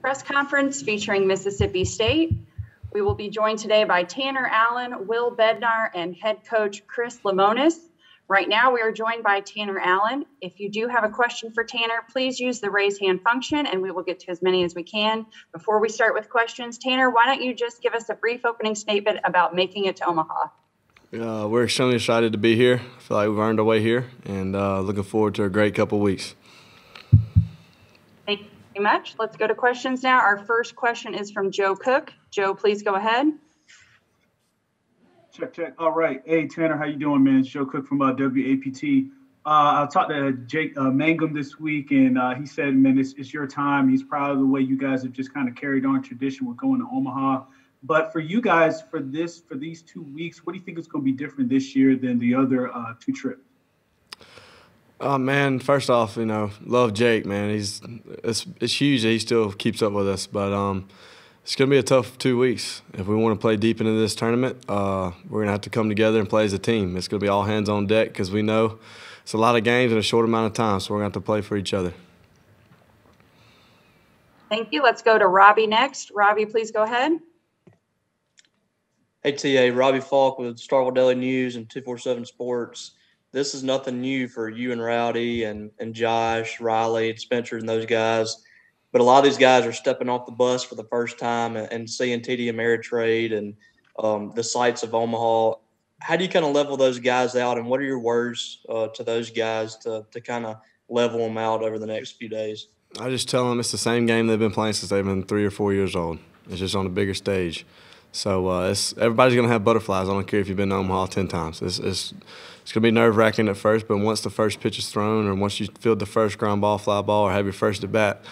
Press conference featuring Mississippi State. We will be joined today by Tanner Allen, Will Bednar, and head coach Chris Lemonis. Right now, we are joined by Tanner Allen. If you do have a question for Tanner, please use the raise hand function, and we will get to as many as we can. Before we start with questions, Tanner, why don't you just give us a brief opening statement about making it to Omaha? We're extremely excited to be here. I feel like we've earned our way here, and looking forward to a great couple weeks. Thank you very much. Let's go to questions now. Our first question is from Joe Cook. Joe, please go ahead. Check. All right. Hey, Tanner, how you doing, man? It's Joe Cook from WAPT. I talked to Jake Mangum this week, and he said, man, it's your time. He's proud of the way you guys have just kind of carried on tradition with going to Omaha. But for you guys, for these 2 weeks, what do you think is going to be different this year than the other two trips? Man, first off, love Jake, man. It's huge that he still keeps up with us, but it's going to be a tough 2 weeks. If we want to play deep into this tournament, we're going to have to come together and play as a team. It's going to be all hands on deck because we know it's a lot of games in a short amount of time, so we're going to have to play for each other. Thank you. Let's go to Robbie next. Robbie, please go ahead. Hey, TA, Robbie Falk with Starkville Daily News and 247 Sports. This is nothing new for you and Rowdy and Josh, Riley, and Spencer and those guys. But a lot of these guys are stepping off the bus for the first time and seeing TD Ameritrade and the sights of Omaha. How do you kind of level those guys out, and what are your words to those guys to kind of level them out over the next few days? I just tell them it's the same game they've been playing since they've been 3 or 4 years old. It's just on a bigger stage. So everybody's going to have butterflies. I don't care if you've been to Omaha 10 times. It's going to be nerve-wracking at first, but once the first pitch is thrown or once you field the first ground ball, fly ball, or have your first at bat,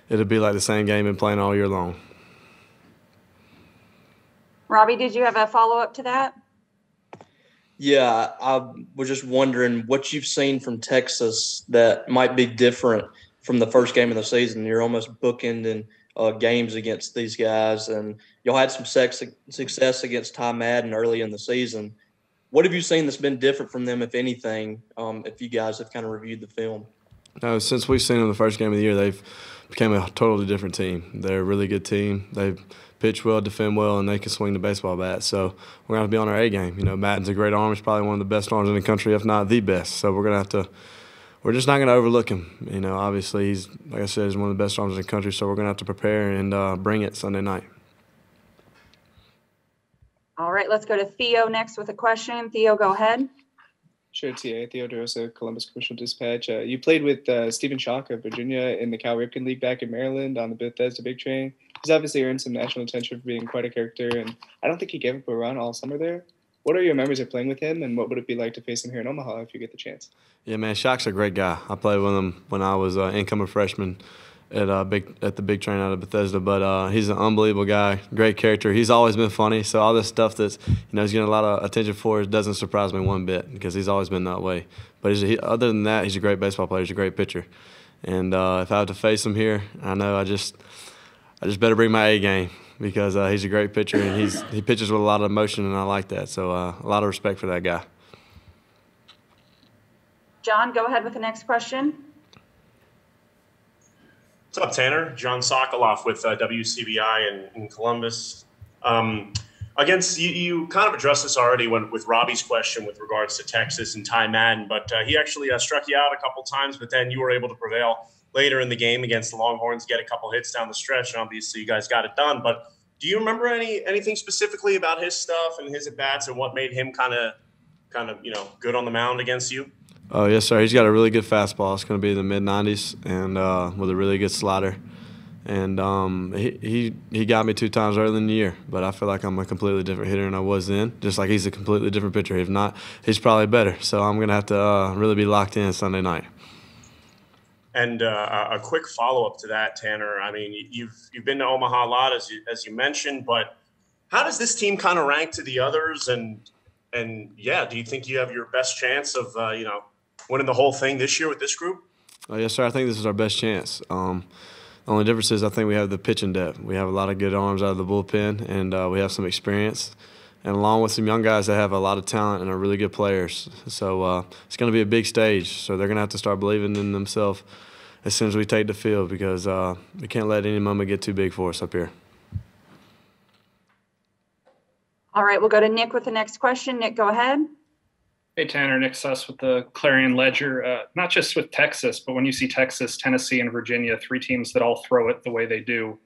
it'll be like the same game been playing all year long. Robbie, did you have a follow-up to that? Yeah, I was just wondering what you've seen from Texas that might be different from the first game of the season. You're almost bookending games against these guys, and y'all had some success against Ty Madden early in the season. What have you seen that's been different from them, if anything, if you guys have kind of reviewed the film? No, since we've seen them the first game of the year, they've become a totally different team. They're a really good team. They pitch well, defend well, and they can swing the baseball bat. So we're going to be on our A game. Madden's a great arm. He's probably one of the best arms in the country, if not the best. So we're just not going to overlook him. Obviously, he's, like I said, he's one of the best arms in the country, so we're going to have to prepare and bring it Sunday night. All right, let's go to Theo next with a question. Theo, go ahead. Sure, TA. Theo DeRosa, Columbus Commercial Dispatch. You played with Stephen Chalk of Virginia in the Cal Ripken League back in Maryland on the Bethesda Big Train. He's obviously earned some national attention for being quite a character, and I don't think he gave up a run all summer there. What are your memories of playing with him, and what would it be like to face him here in Omaha if you get the chance? Yeah, man, Shock's a great guy. I played with him when I was incoming freshman at the Big Train out of Bethesda, but he's an unbelievable guy, great character. He's always been funny, so all this stuff that's he's getting a lot of attention for doesn't surprise me one bit because he's always been that way. But other than that, he's a great baseball player. He's a great pitcher, and if I have to face him here, I know I just better bring my A game because he's a great pitcher and he pitches with a lot of emotion, and I like that. So a lot of respect for that guy. John, go ahead with the next question. What's up, Tanner? John Sokoloff with WCBI in Columbus. Against you kind of addressed this already with Robbie's question with regards to Texas and Ty Madden, but he actually struck you out a couple times, but then you were able to prevail later in the game against the Longhorns, get a couple hits down the stretch, and obviously you guys got it done. But do you remember anything specifically about his stuff and his at-bats and what made him kind of good on the mound against you? Oh, yes, sir. He's got a really good fastball. It's going to be in the mid-90s and with a really good slider. And he got me 2 times early in the year, but I feel like I'm a completely different hitter than I was then, just like he's a completely different pitcher. If not, he's probably better. So I'm going to have to really be locked in Sunday night. And a quick follow-up to that, Tanner. I mean, you've been to Omaha a lot, as you mentioned, but how does this team kind of rank to the others? And yeah, do you think you have your best chance of winning the whole thing this year with this group? Yes, sir. I think this is our best chance. The only difference is I think we have the pitching depth. We have a lot of good arms out of the bullpen, and we have some experience, and along with some young guys that have a lot of talent and are really good players. So it's going to be a big stage. So they're going to have to start believing in themselves as soon as we take the field, because we can't let any moment get too big for us up here. All right, we'll go to Nick with the next question. Nick, go ahead. Hey, Tanner, Nick Suss with the Clarion Ledger. Not just with Texas, but when you see Texas, Tennessee, and Virginia, 3 teams that all throw it the way they do.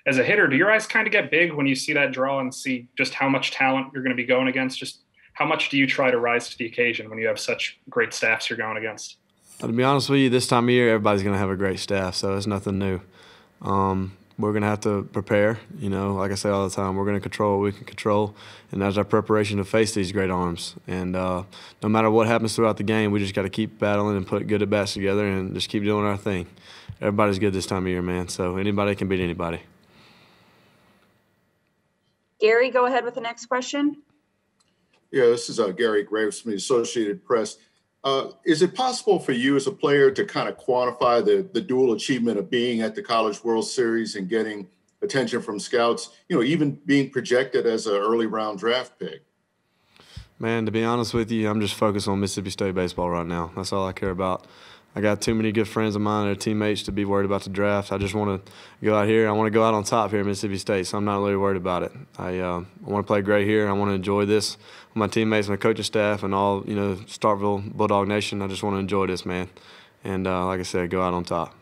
As a hitter, do your eyes kind of get big when you see that draw and see just how much talent you're going to be going against? Just how much do you try to rise to the occasion when you have such great staffs you're going against? To be honest with you, this time of year, everybody's going to have a great staff, so it's nothing new. We're going to have to prepare. Like I say all the time, we're going to control what we can control, and that's our preparation to face these great arms. And no matter what happens throughout the game, we just got to keep battling and put good at-bats together and just keep doing our thing. Everybody's good this time of year, man, so anybody can beat anybody. Gary, go ahead with the next question. Yeah, this is Gary Graves from the Associated Press. Is it possible for you as a player to kind of quantify the dual achievement of being at the College World Series and getting attention from scouts, even being projected as an early round draft pick? Man, to be honest with you, I'm just focused on Mississippi State baseball right now. That's all I care about. I got too many good friends of mine that are teammates to be worried about the draft. I just want to go out here. I want to go out on top here at Mississippi State, so I'm not really worried about it. I want to play great here. I want to enjoy this with my teammates, my coaching staff, and all, Starkville Bulldog Nation. I just want to enjoy this, man. And like I said, go out on top.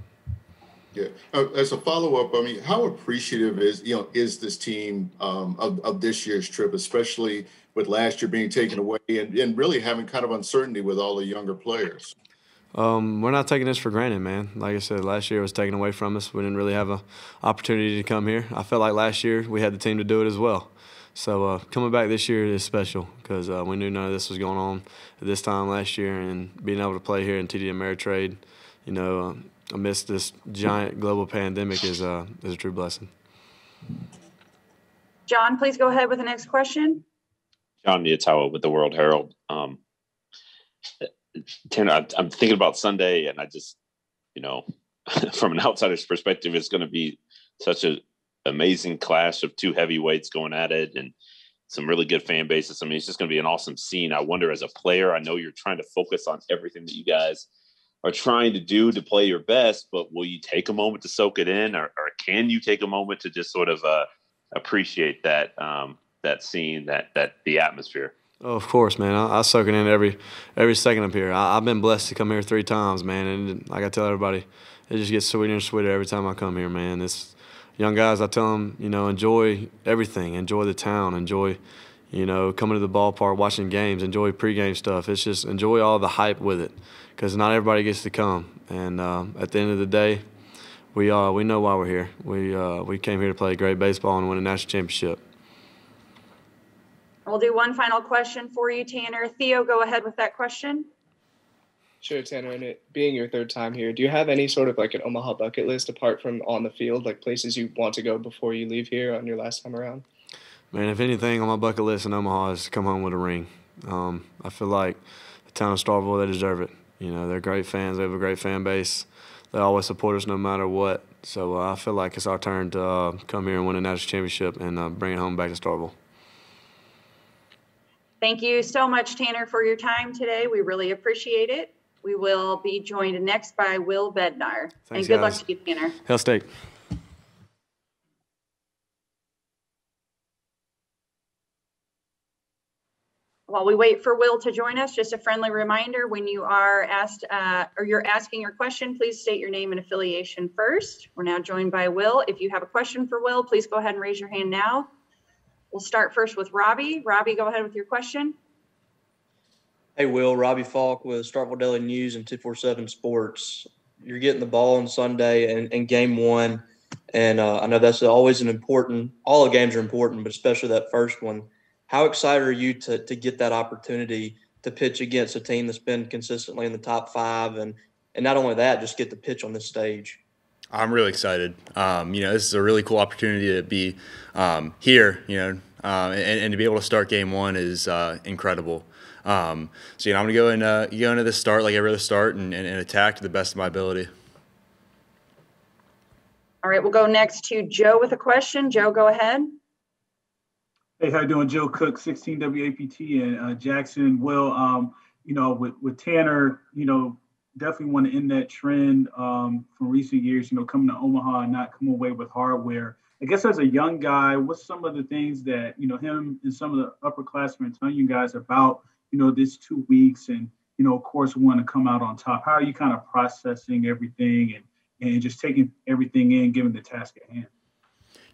Yeah. As a follow-up, I mean, how appreciative is this team of this year's trip, especially with last year being taken away and really having kind of uncertainty with all the younger players? We're not taking this for granted, man. Like I said, last year was taken away from us. We didn't really have an opportunity to come here. I felt like last year we had the team to do it as well. So coming back this year is special because we knew none of this was going on at this time last year, and being able to play here in TD Ameritrade, amidst this giant global pandemic is a true blessing. John, please go ahead with the next question. John Niatawa with the World-Herald. Tanner, I'm thinking about Sunday, and I just, from an outsider's perspective, it's going to be such an amazing clash of 2 heavyweights going at it and some really good fan bases. I mean, it's just going to be an awesome scene. I wonder, as a player, I know you're trying to focus on everything that you guys are trying to do to play your best, but will you take a moment to soak it in, or can you take a moment to just sort of appreciate that scene, that the atmosphere? Oh, of course, man. I soak it in every second up here. I've been blessed to come here 3 times, man. And like I tell everybody, it just gets sweeter and sweeter every time I come here, man. This young guys, I tell them, enjoy everything. Enjoy the town. Enjoy, coming to the ballpark, watching games. Enjoy pregame stuff. It's just enjoy all the hype with it, because not everybody gets to come. And at the end of the day, we know why we're here. We came here to play great baseball and win a national championship. We'll do one final question for you, Tanner. Theo, go ahead with that question. Sure, Tanner. And it being your 3rd time here, do you have any sort of like an Omaha bucket list apart from on the field, like places you want to go before you leave here on your last time around? Man, if anything on my bucket list in Omaha is to come home with a ring. I feel like the town of Starkville, they deserve it. They're great fans. They have a great fan base. They always support us no matter what. So I feel like it's our turn to come here and win a national championship and bring it home back to Starkville. Thank you so much, Tanner, for your time today. We really appreciate it. We will be joined next by Will Bednar. Thanks, and good guys. luck to you, Tanner. Hail State. While we wait for Will to join us, just a friendly reminder, when you are asked or you're asking your question, please state your name and affiliation first. We're now joined by Will. If you have a question for Will, please go ahead and raise your hand now. We'll start first with Robbie. Robbie, go ahead with your question. Hey, Will. Robbie Falk with Starkville Daily News and 247 Sports. You're getting the ball on Sunday in Game 1, and I know that's always all the games are important, but especially that first one. How excited are you to get that opportunity to pitch against a team that's been consistently in the top 5, and not only that, just get the pitch on this stage? I'm really excited. This is a really cool opportunity to be here, and to be able to start Game 1 is incredible. I'm going to go into this start like every other start and attack to the best of my ability. All right, we'll go next to Joe with a question. Joe, go ahead. Hey, how you doing? Joe Cook, 16 WAPT and Jackson. Will, with Tanner, definitely want to end that trend from recent years, coming to Omaha and not come away with hardware. I guess as a young guy, what's some of the things that, him and some of the upperclassmen tell you guys about, this 2 weeks and, of course, we want to come out on top? How are you kind of processing everything and just taking everything in, given the task at hand?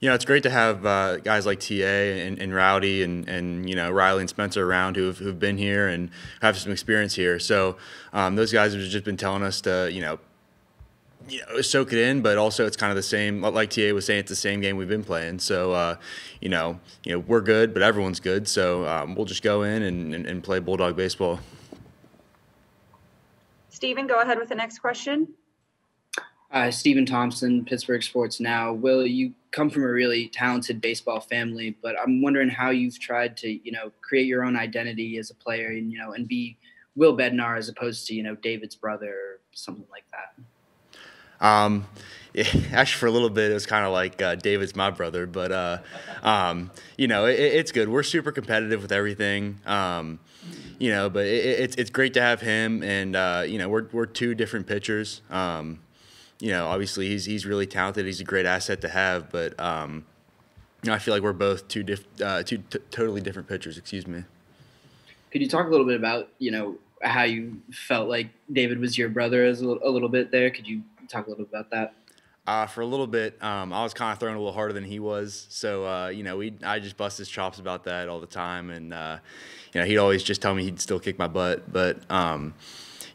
It's great to have guys like TA and Rowdy and Riley and Spencer around who've been here and have some experience here. So those guys have just been telling us to soak it in, but also it's kind of the same. Like TA was saying, it's the same game we've been playing. So we're good, but everyone's good. So we'll just go in and play Bulldog baseball. Stephen, go ahead with the next question. Stephen Thompson, Pittsburgh Sports Now. Will, you come from a really talented baseball family, but I'm wondering how you've tried to, create your own identity as a player and be Will Bednar as opposed to, David's brother or something like that. Actually, for a little bit, it was kind of like David's my brother, but, it's good. We're super competitive with everything. But it's great to have him, and, we're two different pitchers. Obviously he's really talented. He's a great asset to have, but I feel like we're both two totally different pitchers. Excuse me. Could you talk a little bit about how you felt like David was your brother as a little bit there? Could you talk a little bit about that? For a little bit, I was kind of throwing a little harder than he was, so I just bust his chops about that all the time, and he'd always just tell me he'd still kick my butt, but.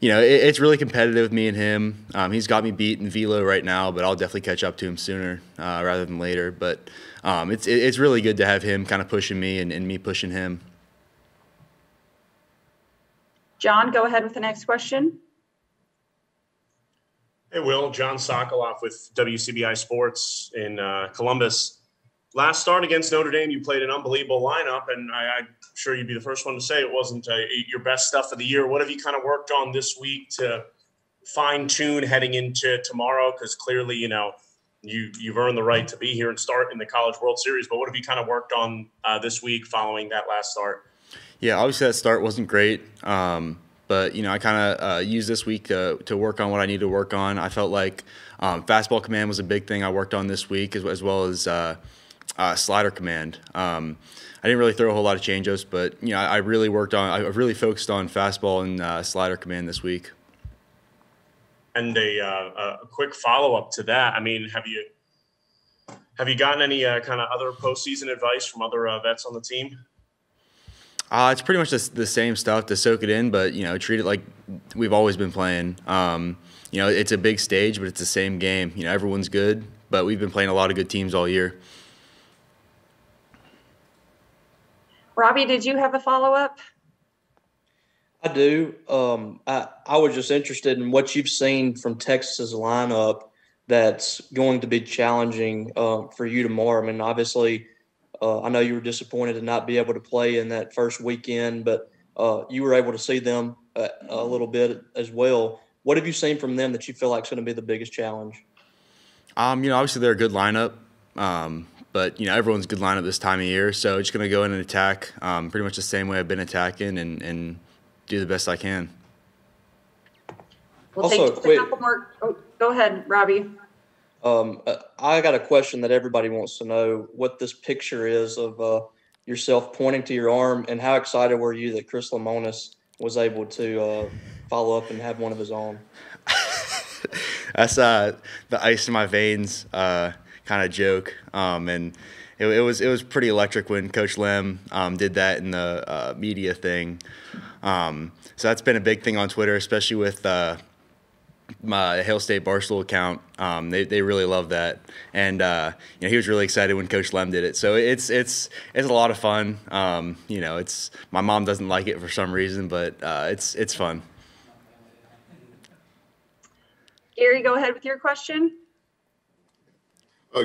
It's really competitive with me and him. He's got me beat in velo right now, but I'll definitely catch up to him sooner rather than later. But it's really good to have him kind of pushing me and me pushing him. John, go ahead with the next question. Hey, Will. John Sokoloff with WCBI Sports in Columbus. Last start against Notre Dame, you played an unbelievable lineup, and I'm sure you'd be the first one to say it wasn't your best stuff of the year. What have you kind of worked on this week to fine-tune heading into tomorrow? Because clearly, you've earned the right to be here and start in the College World Series, but what have you kind of worked on this week following that last start? Yeah, obviously that start wasn't great, but, I kind of used this week to work on what I need to work on. I felt like fastball command was a big thing I worked on this week, as well as slider command. I didn't really throw a whole lot of changeups, but I really focused on fastball and slider command this week. And a quick follow-up to that. I mean, have you gotten any kind of other postseason advice from other vets on the team? It's pretty much the same stuff to soak it in, but treat it like we've always been playing. It's a big stage, but it's the same game. Everyone's good, but we've been playing a lot of good teams all year. Robbie, did you have a follow-up? I do. I was just interested in what you've seen from Texas's lineup that's going to be challenging for you tomorrow. I mean, obviously, I know you were disappointed to not be able to play in that first weekend, but you were able to see them a little bit as well. What have you seen from them that you feel like is going to be the biggest challenge? Obviously they're a good lineup. But, everyone's a good lineup this time of year, so just going to go in and attack pretty much the same way I've been attacking and do the best I can. We'll take just a couple more. Oh, go ahead, Robbie. I got a question that everybody wants to know, what this picture is of yourself pointing to your arm, and how excited were you that Chris Lemonis was able to follow up and have one of his own? That's the ice in my veins kind of joke, and it was pretty electric when Coach Lem did that in the media thing. So that's been a big thing on Twitter, especially with my Hail State Barstool account. They really love that, and he was really excited when Coach Lem did it. So it's a lot of fun. It's my mom doesn't like it for some reason, but it's fun. Gary, go ahead with your question.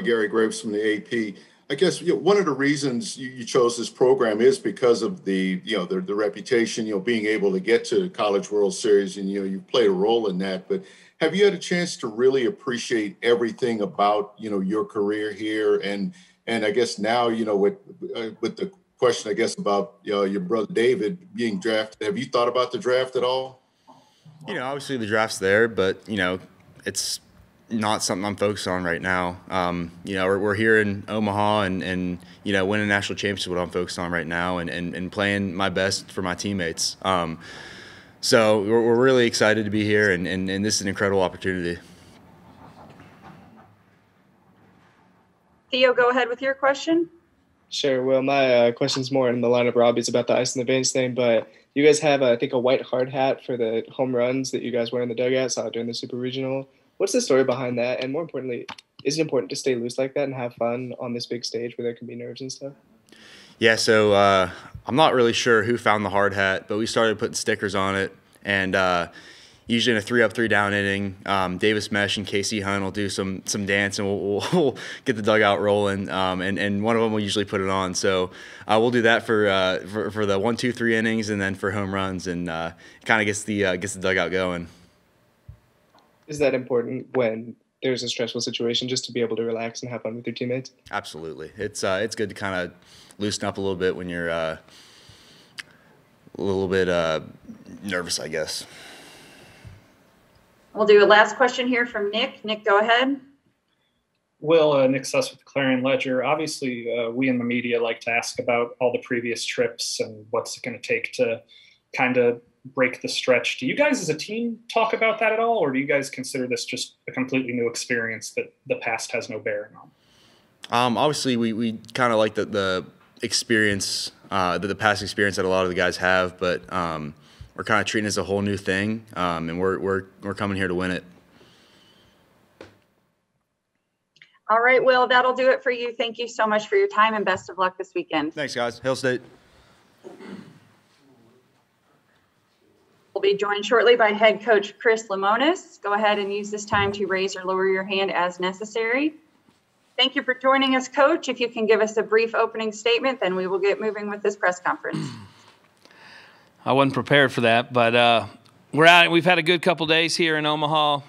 Gary Graves from the AP. I guess one of the reasons you chose this program is because of the reputation, being able to get to the College World Series, and you played a role in that. But have you had a chance to really appreciate everything about your career here, and I guess now with the question about your brother David being drafted, have you thought about the draft at all? Obviously the draft's there, but, it's not something I'm focused on right now. We're here in Omaha and winning a national championship is what I'm focused on right now and playing my best for my teammates. So we're really excited to be here, and this is an incredible opportunity. Theo, go ahead with your question. Sure. Well, my question's more in the line of Robbie's about the ice in the veins thing, but you guys have, I think, a white hard hat for the home runs that you guys wear in the dugout. Saw it during the Super Regional. What's the story behind that? And more importantly, is it important to stay loose like that and have fun on this big stage where there can be nerves and stuff? Yeah, so I'm not really sure who found the hard hat, but we started putting stickers on it. And usually in a 3-up, 3-down inning, Davis Mesh and KC Hunt will do some dance, and we'll get the dugout rolling. And one of them will usually put it on. So we'll do that for the 1, 2, 3 innings, and then for home runs, and kind of gets the dugout going. Is that important when there's a stressful situation, just to be able to relax and have fun with your teammates? Absolutely. It's good to kind of loosen up a little bit when you're a little bit nervous, I guess. We'll do a last question here from Nick. Nick, go ahead. Will, Nick Suss with the Clarion Ledger. Obviously, we in the media like to ask about all the previous trips and what's it going to take to kind of break the stretch. Do you guys as a team talk about that at all, or do you guys consider this just a completely new experience that the past has no bearing on? Obviously, we kind of like the experience, the past experience that a lot of the guys have, but we're kind of treating it as a whole new thing, and we're coming here to win it. All right, Will, that'll do it for you. Thank you so much for your time, and best of luck this weekend. Thanks, guys. Hail State. We'll be joined shortly by head coach Chris Lemonis. Go ahead and use this time to raise or lower your hand as necessary. Thank you for joining us, Coach. If you can give us a brief opening statement, then we will get moving with this press conference. I wasn't prepared for that, but we're out. We've had a good couple days here in Omaha.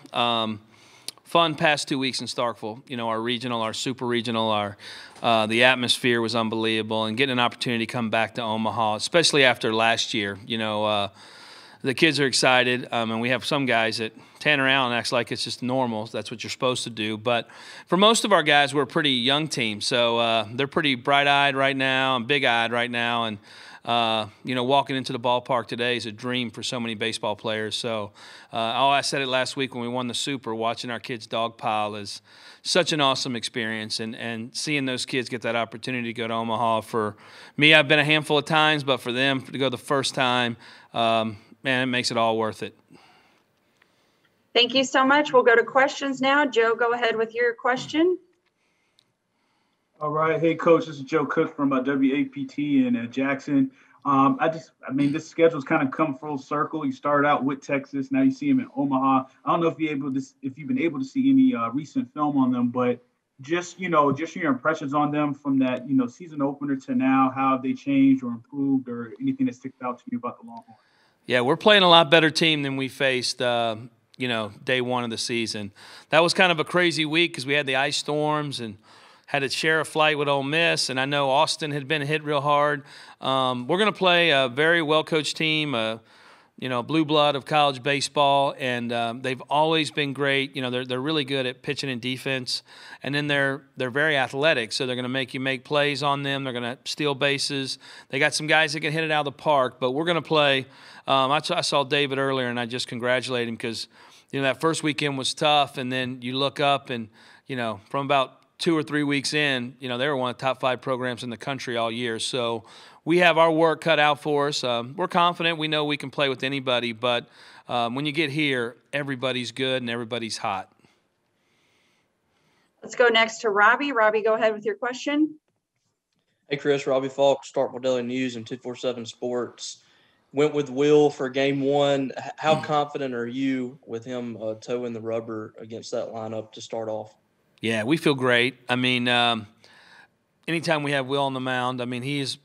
Fun past 2 weeks in Starkville. Our regional, our super regional, the atmosphere was unbelievable, and getting an opportunity to come back to Omaha, especially after last year. The kids are excited, and we have some guys that Tanner Allen acts like it's just normal. That's what you're supposed to do. But for most of our guys, we're a pretty young team, so they're pretty bright-eyed right now and big-eyed right now. And walking into the ballpark today is a dream for so many baseball players. So I said it last week when we won the Super, watching our kids dogpile is such an awesome experience. And seeing those kids get that opportunity to go to Omaha, for me, I've been a handful of times, but for them to go the first time, man, it makes it all worth it. Thank you so much. We'll go to questions now. Joe, go ahead with your question. All right. Hey, Coach, this is Joe Cook from WAPT in Jackson. This schedule's kind of come full circle. You started out with Texas. Now you see him in Omaha. I don't know if you've been able to see any recent film on them, but just your impressions on them from that, season opener to now, how have they changed or improved, or anything that sticks out to you about the Longhorns? Yeah, we're playing a lot better team than we faced, day one of the season. That was kind of a crazy week because we had the ice storms and had to share a flight with Ole Miss, and I know Austin had been hit real hard. We're going to play a very well-coached team, blue blood of college baseball, and they've always been great. They're really good at pitching and defense, and then they're very athletic, so they're going to make you make plays on them. They're going to steal bases. They got some guys that can hit it out of the park, but we're going to play. I saw David earlier, and I just congratulate him because, that first weekend was tough, and then you look up and, from about 2 or 3 weeks in, they were one of the top 5 programs in the country all year. So we have our work cut out for us. We're confident. We know we can play with anybody, but when you get here, everybody's good and everybody's hot. Let's go next to Robbie. Robbie, go ahead with your question. Hey, Chris, Robbie Falk, Starkville Daily News and 247 Sports. Went with Will for game 1. How confident are you with him toeing the rubber against that lineup to start off? Yeah, we feel great. Anytime we have Will on the mound, he is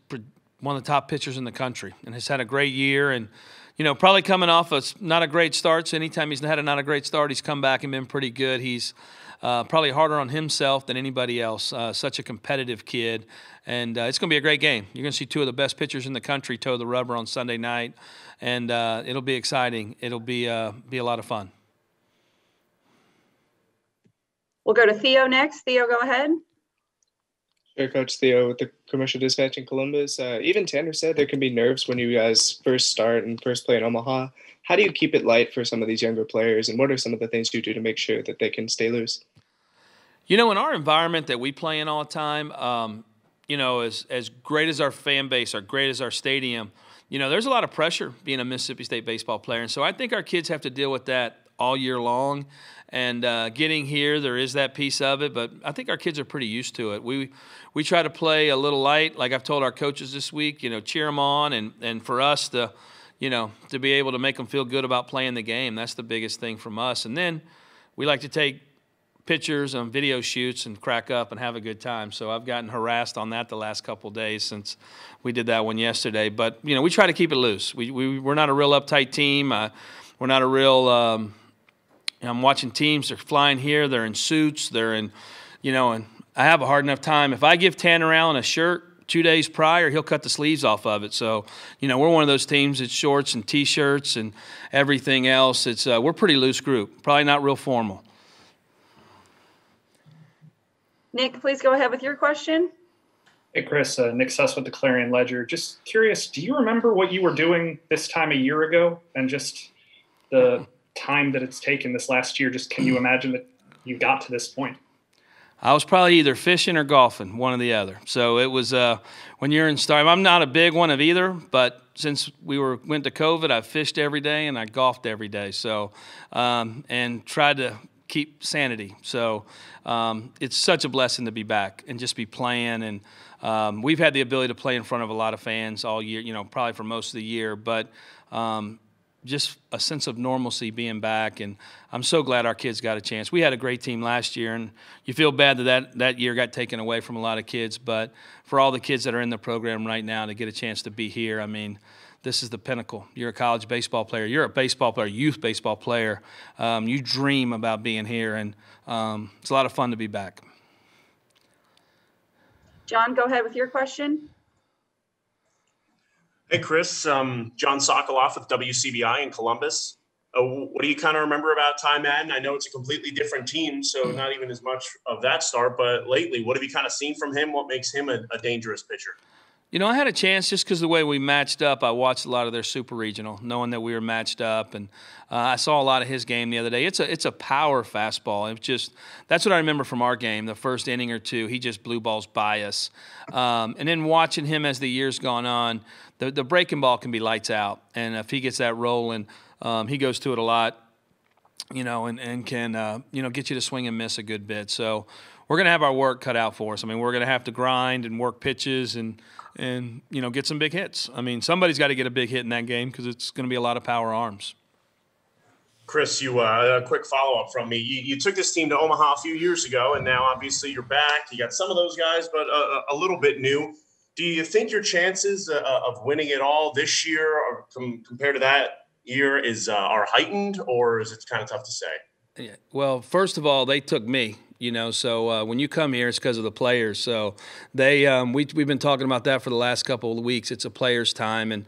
one of the top pitchers in the country and has had a great year. And, probably coming off not a great start. So anytime he's had a not a great start, he's come back and been pretty good. He's probably harder on himself than anybody else. Such a competitive kid. And it's going to be a great game. You're going to see two of the best pitchers in the country toe the rubber on Sunday night. And it'll be exciting. It'll be a lot of fun. We'll go to Theo next. Theo, go ahead. Sure, Coach Theo with the Commercial Dispatch in Columbus. Even Tanner said there can be nerves when you guys first start and first play in Omaha. How do you keep it light for some of these younger players, and what are some of the things you do to make sure that they can stay loose? In our environment that we play in all the time, as great as our fan base, or great as our stadium, there's a lot of pressure being a Mississippi State baseball player. And so I think our kids have to deal with that all year long. And getting here, there is that piece of it, but I think our kids are pretty used to it. We try to play a little light, like I've told our coaches this week, cheer them on, and for us to be able to make them feel good about playing the game. That's the biggest thing from us. And then we like to take pictures and video shoots and crack up and have a good time. So I've gotten harassed on that the last couple of days since we did that one yesterday. But, we try to keep it loose. We're not a real uptight team. We're not a real I'm watching teams, they're flying here, they're in suits, they're in, and I have a hard enough time. If I give Tanner Allen a shirt 2 days prior, he'll cut the sleeves off of it. So, we're one of those teams that's shorts and T-shirts and everything else. We're a pretty loose group, probably not real formal. Nick, please go ahead with your question. Hey, Chris, Nick Suss with the Clarion Ledger. Just curious, do you remember what you were doing this time a year ago and just the time that it's taken this last year? Just can you imagine that you got to this point? I was probably either fishing or golfing, one or the other. So it was when you're in start. I'm not a big one of either, but since we went to COVID, I fished every day and I golfed every day. So and tried to keep sanity. So it's such a blessing to be back and just be playing. And we've had the ability to play in front of a lot of fans all year, probably for most of the year. But just a sense of normalcy being back, and I'm so glad our kids got a chance. We had a great team last year, and you feel bad that year got taken away from a lot of kids, but for all the kids that are in the program right now to get a chance to be here, I mean, this is the pinnacle. You're a college baseball player. You're a baseball player, youth baseball player. You dream about being here, and it's a lot of fun to be back. John, go ahead with your question. Hey, Chris, John Sokoloff with WCBI in Columbus. What do you kind of remember about Ty Madden? I know it's a completely different team, so not even as much of that start, but lately, what have you kind of seen from him? What makes him a dangerous pitcher? I had a chance just because of the way we matched up. I watched a lot of their super regional, knowing that we were matched up, and I saw a lot of his game the other day. It's a power fastball. That's what I remember from our game. The first inning or two, he just blue balls by us, and then watching him as the years gone on, the breaking ball can be lights out, and if he gets that rolling, he goes to it a lot, and can get you to swing and miss a good bit. So we're going to have our work cut out for us. I mean, we're going to have to grind and work pitches and get some big hits. I mean, somebody's got to get a big hit in that game because it's going to be a lot of power arms. Chris, a quick follow-up from me. You took this team to Omaha a few years ago, and now obviously you're back. You got some of those guys, but a little bit new. Do you think your chances of winning it all this year or compared to that year are heightened, or is it kind of tough to say? Yeah. Well, first of all, they took me. So when you come here, it's because of the players. So we've been talking about that for the last couple of weeks. It's a players' time, and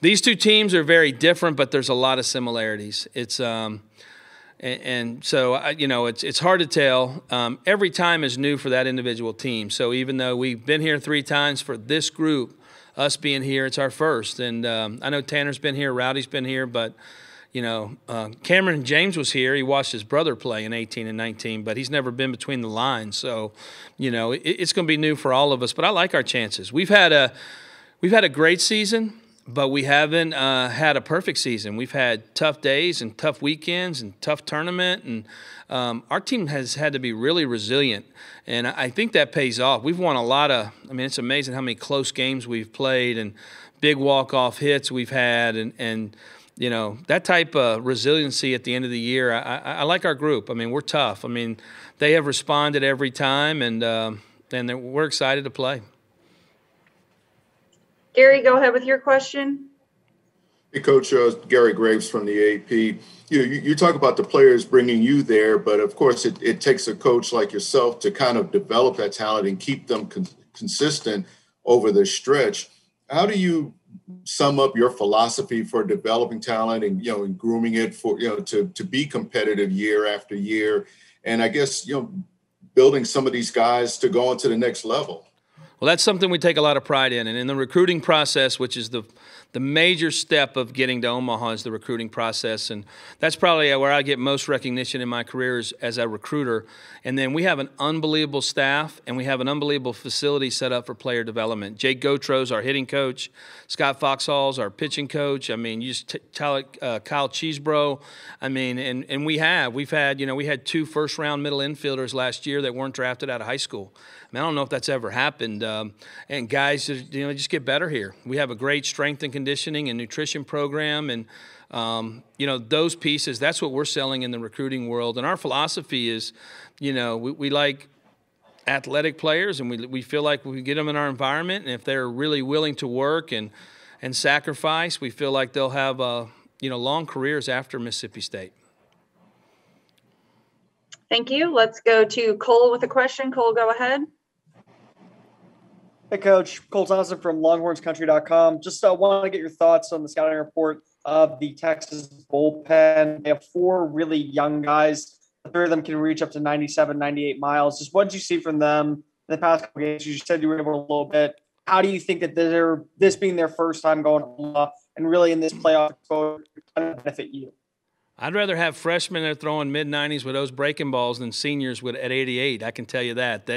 these two teams are very different, but there's a lot of similarities. It's and so it's hard to tell. Every time is new for that individual team. So even though we've been here 3 times for this group, us being here, it's our first. And I know Tanner's been here, Rowdy's been here, but. Cameron James was here. He watched his brother play in 18 and 19, but he's never been between the lines. So, it's going to be new for all of us. But I like our chances. We've had a great season, but we haven't had a perfect season. We've had tough days and tough weekends and tough tournament, and our team has had to be really resilient. And I think that pays off. We've won a lot of. I mean, it's amazing how many close games we've played and big walk-off hits we've had, and that type of resiliency at the end of the year, I like our group. I mean, we're tough. I mean, they have responded every time, and we're excited to play. Gary, go ahead with your question. Hey, Coach, Gary Graves from the AP. You talk about the players bringing you there, but of course it takes a coach like yourself to kind of develop that talent and keep them consistent over the stretch. How do you sum up your philosophy for developing talent and, and grooming it for, to be competitive year after year? And I guess, building some of these guys to go on to the next level. Well, that's something we take a lot of pride in. And in the recruiting process, which is the major step of getting to Omaha, is the recruiting process. And that's probably where I get most recognition in my career as a recruiter. And then we have an unbelievable staff, and we have an unbelievable facility set up for player development. Jake Gautro's our hitting coach. Scott Foxhall's our pitching coach. I mean, you just Kyle Cheesebro. I mean, and we had 2 first-round middle infielders last year that weren't drafted out of high school. I don't know if that's ever happened. And guys, just get better here. We have a great strength and conditioning and nutrition program, and those pieces. That's what we're selling in the recruiting world. And our philosophy is, we like athletic players, and we feel like we get them in our environment, and if they're really willing to work and sacrifice, we feel like they'll have long careers after Mississippi State. Thank you. Let's go to Cole with a question. Cole, go ahead. Hey, Coach. Cole Thompson from LonghornsCountry.com. Just want to get your thoughts on the scouting report of the Texas bullpen. They have 4 really young guys. 3 of them can reach up to 97, 98 miles. Just what did you see from them in the past couple games? You said you were able to a little bit. How do you think that this being their first time going to and really in this playoff exposure going to benefit you? I'd rather have freshmen that are throwing mid-90s with those breaking balls than seniors at 88. I can tell you that.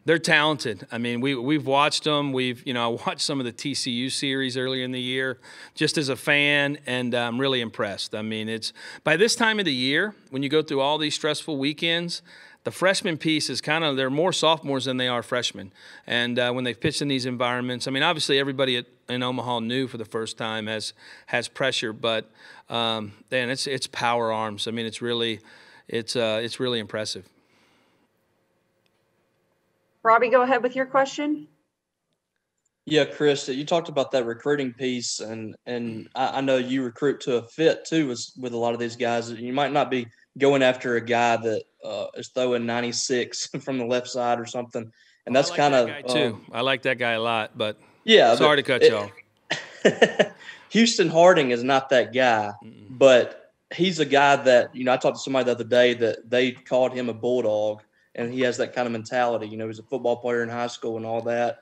They're talented. I mean, we've watched them. I watched some of the TCU series earlier in the year just as a fan, and I'm really impressed. I mean, it's by this time of the year, when you go through all these stressful weekends, the freshman piece is they're more sophomores than they are freshmen. And when they've pitched in these environments, I mean, obviously everybody in Omaha knew for the first time has pressure, but it's power arms. I mean, it's really impressive. Robbie, go ahead with your question. Yeah, Chris, you talked about that recruiting piece, and I know you recruit to a fit too with a lot of these guys. You might not be going after a guy that is throwing 96 from the left side or something, and that's kind of too. I like that guy a lot, but yeah, sorry to cut you off. Houston Harding is not that guy, but he's a guy that I talked to somebody the other day that they called him a bulldog. And he has that kind of mentality. He's a football player in high school and all that.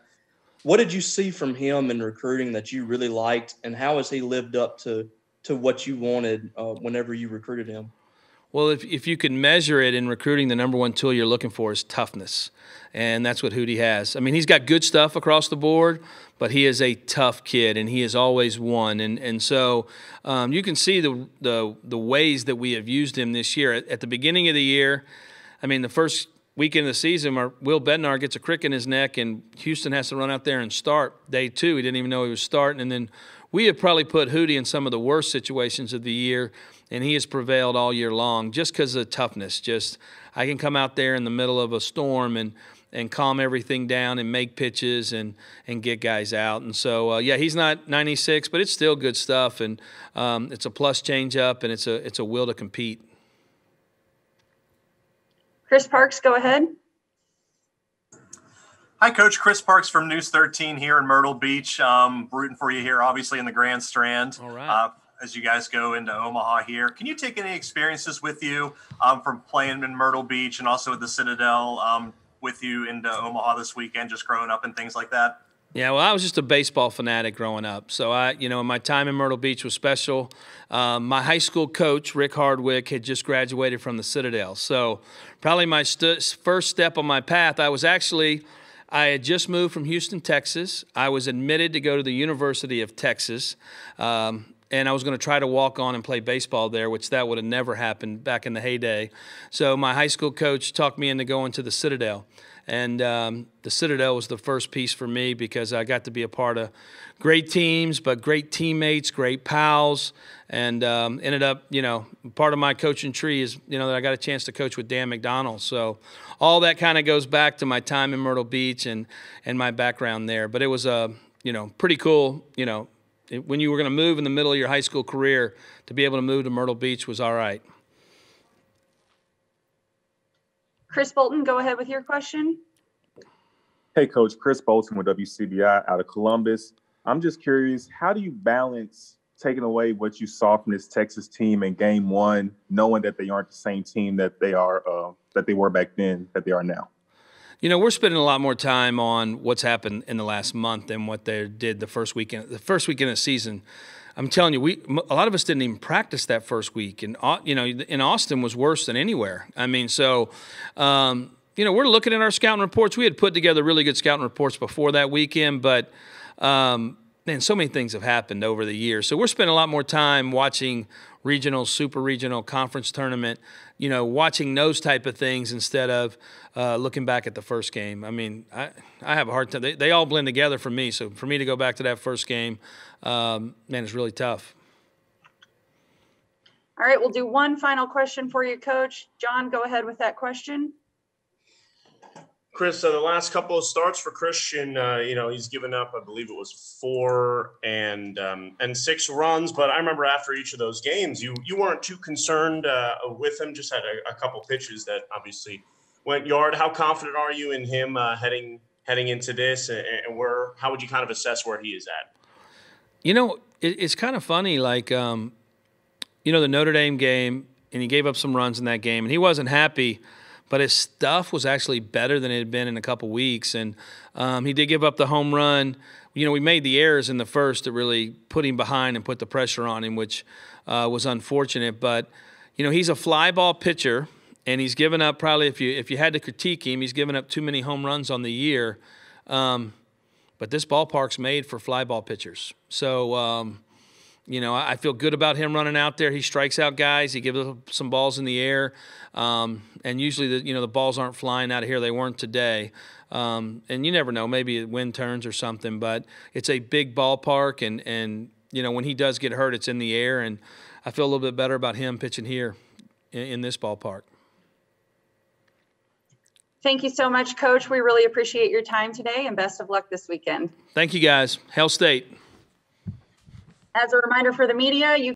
What did you see from him in recruiting that you really liked, and how has he lived up to what you wanted whenever you recruited him? Well, if you could measure it in recruiting, the number one tool you're looking for is toughness, and that's what Hootie has. I mean, he's got good stuff across the board, but he is a tough kid, and he has always won. And so you can see the ways that we have used him this year. At the beginning of the year, I mean, the first weekend of the season, Will Bednar gets a crick in his neck, and Houston has to run out there and start day 2. He didn't even know he was starting. And then we have probably put Hootie in some of the worst situations of the year, and he has prevailed all year long just because of toughness. I can come out there in the middle of a storm and calm everything down and make pitches and get guys out. And so, he's not 96, but it's still good stuff, and it's a plus changeup, and it's a will to compete. Chris Parks, go ahead. Hi, Coach. Chris Parks from News 13 here in Myrtle Beach. Rooting for you here, obviously, in the Grand Strand. All right. As you guys go into Omaha here. Can you take any experiences with you from playing in Myrtle Beach and also at the Citadel with you into Omaha this weekend, just growing up and things like that? Yeah, well, I was just a baseball fanatic growing up. So, my time in Myrtle Beach was special. My high school coach, Rick Hardwick, had just graduated from the Citadel. So probably my first step on my path, I had just moved from Houston, Texas. I was admitted to go to the University of Texas, and I was going to try to walk on and play baseball there, which that would have never happened back in the heyday. So my high school coach talked me into going to the Citadel. And the Citadel was the first piece for me because I got to be a part of great teams, but great teammates, great pals, and ended up, part of my coaching tree is, that I got a chance to coach with Dan McDonald. So all that kind of goes back to my time in Myrtle Beach and my background there. But it was a pretty cool. When you were going to move in the middle of your high school career, to be able to move to Myrtle Beach was all right. Chris Bolton, go ahead with your question. Hey, Coach. Chris Bolton with WCBI out of Columbus. I'm just curious, how do you balance taking away what you saw from this Texas team in Game 1, knowing that they aren't the same team that they were back then, that they are now? We're spending a lot more time on what's happened in the last month than what they did the first weekend. The first weekend of the season, I'm telling you, a lot of us didn't even practice that first week, and in Austin was worse than anywhere. I mean, so we're looking at our scouting reports. We had put together really good scouting reports before that weekend, but man, so many things have happened over the years. So we're spending a lot more time watching regional, super regional, conference tournament, watching those type of things instead of looking back at the first game. I mean, I have a hard time. They all blend together for me. So for me to go back to that first game, man, it's really tough. All right, we'll do one final question for you, Coach. John, go ahead with that question. Chris, the last couple of starts for Christian, he's given up, I believe it was 4 and 6 runs. But I remember after each of those games, you weren't too concerned with him. Just had a couple pitches that obviously went yard. How confident are you in him heading into this, and how would you kind of assess where he is at? It's kind of funny, like the Notre Dame game, and he gave up some runs in that game, and he wasn't happy. But his stuff was actually better than it had been in a couple weeks. And he did give up the home run. We made the errors in the first that really put him behind and put the pressure on him, which was unfortunate. But, he's a fly ball pitcher, and he's given up probably, if you had to critique him, he's given up too many home runs on the year. But this ballpark's made for fly ball pitchers. So, I feel good about him running out there. He strikes out guys. He gives up some balls in the air. And usually, the balls aren't flying out of here. They weren't today. And you never know. Maybe the wind turns or something. But it's a big ballpark. And when he does get hurt, it's in the air. And I feel a little bit better about him pitching here in this ballpark. Thank you so much, Coach. We really appreciate your time today, and best of luck this weekend. Thank you, guys. Hail State. As a reminder for the media, you